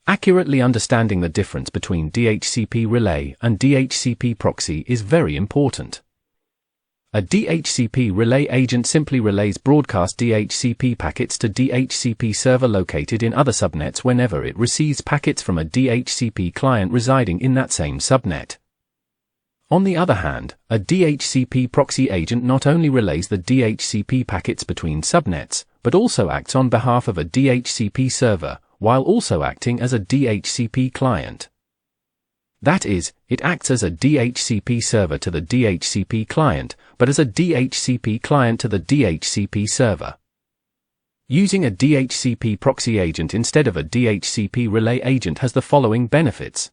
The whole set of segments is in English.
Accurately understanding the difference between DHCP relay and DHCP proxy is very important. A DHCP relay agent simply relays broadcast DHCP packets to DHCP server located in other subnets whenever it receives packets from a DHCP client residing in that same subnet. On the other hand, a DHCP proxy agent not only relays the DHCP packets between subnets, but also acts on behalf of a DHCP server, while also acting as a DHCP client. That is, it acts as a DHCP server to the DHCP client, but as a DHCP client to the DHCP server. Using a DHCP proxy agent instead of a DHCP relay agent has the following benefits.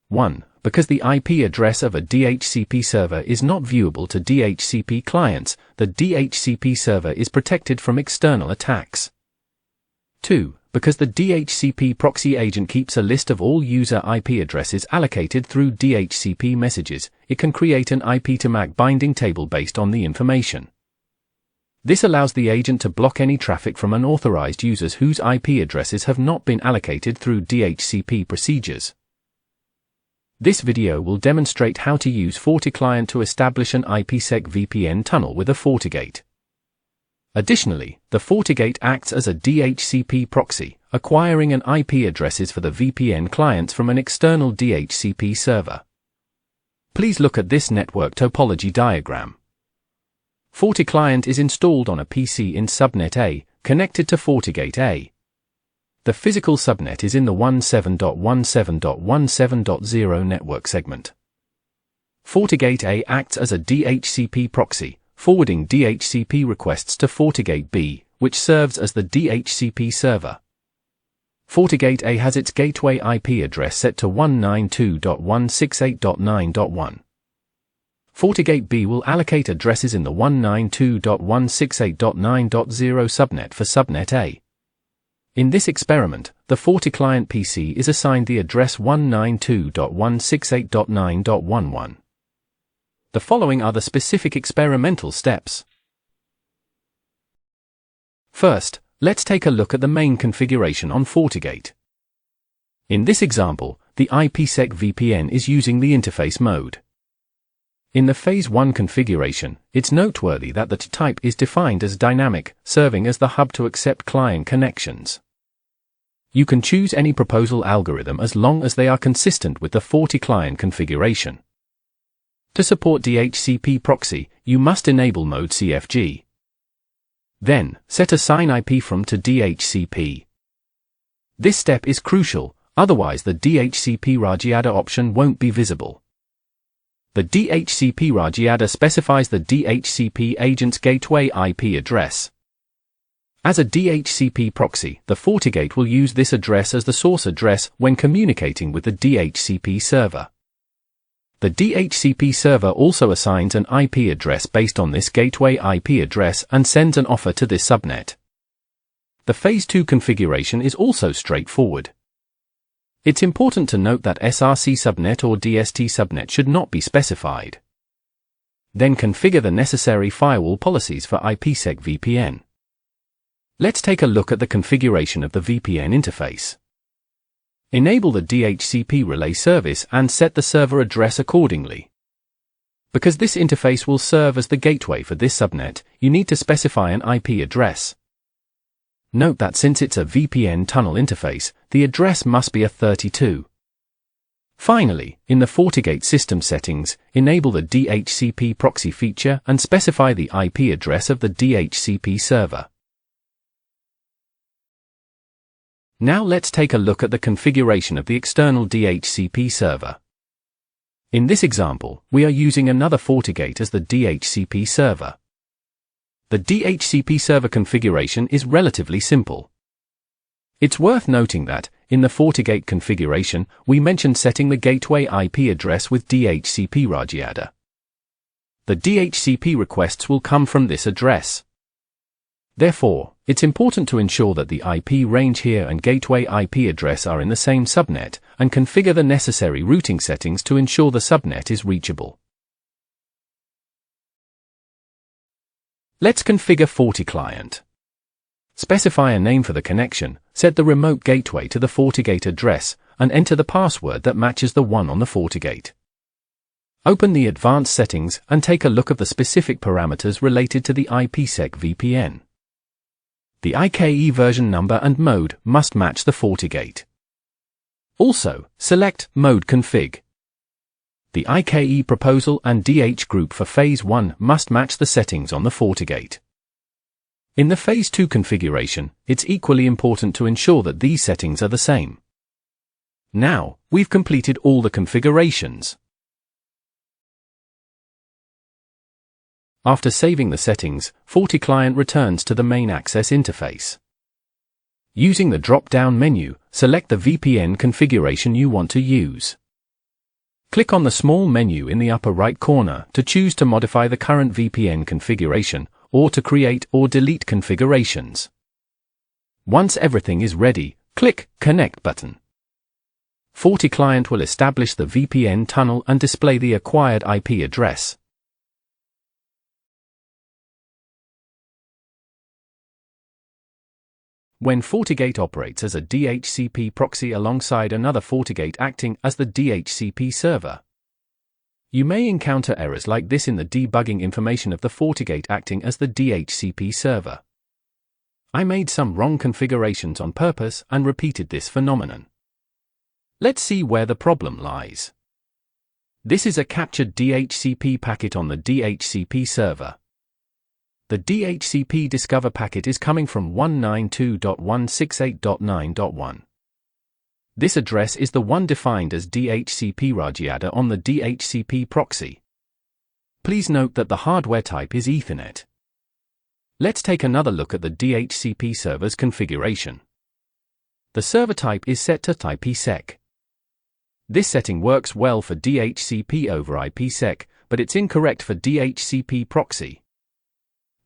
1. Because the IP address of a DHCP server is not viewable to DHCP clients, the DHCP server is protected from external attacks. 2. Because the DHCP proxy agent keeps a list of all user IP addresses allocated through DHCP messages, it can create an IP to MAC binding table based on the information. This allows the agent to block any traffic from unauthorized users whose IP addresses have not been allocated through DHCP procedures. This video will demonstrate how to use FortiClient to establish an IPSec VPN tunnel with a FortiGate. Additionally, the FortiGate acts as a DHCP proxy, acquiring an IP addresses for the VPN clients from an external DHCP server. Please look at this network topology diagram. FortiClient is installed on a PC in subnet A, connected to FortiGate A. The physical subnet is in the 17.17.17.0 network segment. FortiGate A acts as a DHCP proxy, forwarding DHCP requests to FortiGate B, which serves as the DHCP server. FortiGate A has its gateway IP address set to 192.168.9.1. FortiGate B will allocate addresses in the 192.168.9.0 subnet for subnet A. In this experiment, the FortiClient PC is assigned the address 192.168.9.11. The following are the specific experimental steps. First, let's take a look at the main configuration on FortiGate. In this example, the IPSec VPN is using the interface mode. In the Phase 1 configuration, it's noteworthy that the type is defined as dynamic, serving as the hub to accept client connections. You can choose any proposal algorithm as long as they are consistent with the FortiClient configuration. To support DHCP proxy, you must enable mode CFG. Then, set assign IP from to DHCP. This step is crucial, otherwise the DHCP Rajiada option won't be visible. The DHCP Rajiada specifies the DHCP agent's gateway IP address. As a DHCP proxy, the FortiGate will use this address as the source address when communicating with the DHCP server. The DHCP server also assigns an IP address based on this gateway IP address and sends an offer to this subnet. The Phase 2 configuration is also straightforward. It's important to note that SRC subnet or DST subnet should not be specified. Then configure the necessary firewall policies for IPSec VPN. Let's take a look at the configuration of the VPN interface. Enable the DHCP relay service and set the server address accordingly. Because this interface will serve as the gateway for this subnet, you need to specify an IP address. Note that since it's a VPN tunnel interface, the address must be a 32. Finally, in the FortiGate system settings, enable the DHCP proxy feature and specify the IP address of the DHCP server. Now let's take a look at the configuration of the external DHCP server. In this example, we are using another FortiGate as the DHCP server. The DHCP server configuration is relatively simple. It's worth noting that, in the FortiGate configuration, we mentioned setting the gateway IP address with DHCP Rajiada. The DHCP requests will come from this address. Therefore, it's important to ensure that the IP range here and gateway IP address are in the same subnet, and configure the necessary routing settings to ensure the subnet is reachable. Let's configure FortiClient. Specify a name for the connection, set the remote gateway to the FortiGate address, and enter the password that matches the one on the FortiGate. Open the advanced settings and take a look at the specific parameters related to the IPSec VPN. The IKE version number and mode must match the FortiGate. Also, select Mode Config. The IKE proposal and DH group for Phase 1 must match the settings on the FortiGate. In the Phase 2 configuration, it's equally important to ensure that these settings are the same. Now, we've completed all the configurations. After saving the settings, FortiClient returns to the main access interface. Using the drop-down menu, select the VPN configuration you want to use. Click on the small menu in the upper right corner to choose to modify the current VPN configuration, or to create or delete configurations. Once everything is ready, click Connect button. FortiClient will establish the VPN tunnel and display the acquired IP address. When FortiGate operates as a DHCP proxy alongside another FortiGate acting as the DHCP server, you may encounter errors like this in the debugging information of the FortiGate acting as the DHCP server. I made some wrong configurations on purpose and repeated this phenomenon. Let's see where the problem lies. This is a captured DHCP packet on the DHCP server. The DHCP discover packet is coming from 192.168.9.1. This address is the one defined as DHCP radiator on the DHCP proxy. Please note that the hardware type is Ethernet. Let's take another look at the DHCP server's configuration. The server type is set to IPSec. This setting works well for DHCP over IPSec, but it's incorrect for DHCP proxy.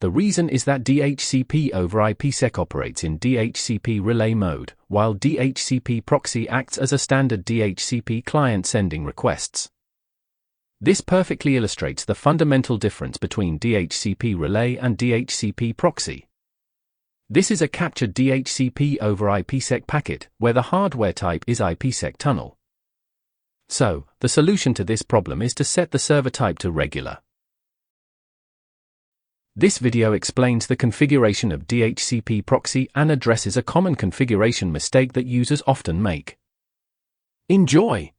The reason is that DHCP over IPSec operates in DHCP relay mode, while DHCP proxy acts as a standard DHCP client sending requests. This perfectly illustrates the fundamental difference between DHCP relay and DHCP proxy. This is a captured DHCP over IPSec packet, where the hardware type is IPSec tunnel. So, the solution to this problem is to set the server type to regular. This video explains the configuration of DHCP proxy and addresses a common configuration mistake that users often make. Enjoy!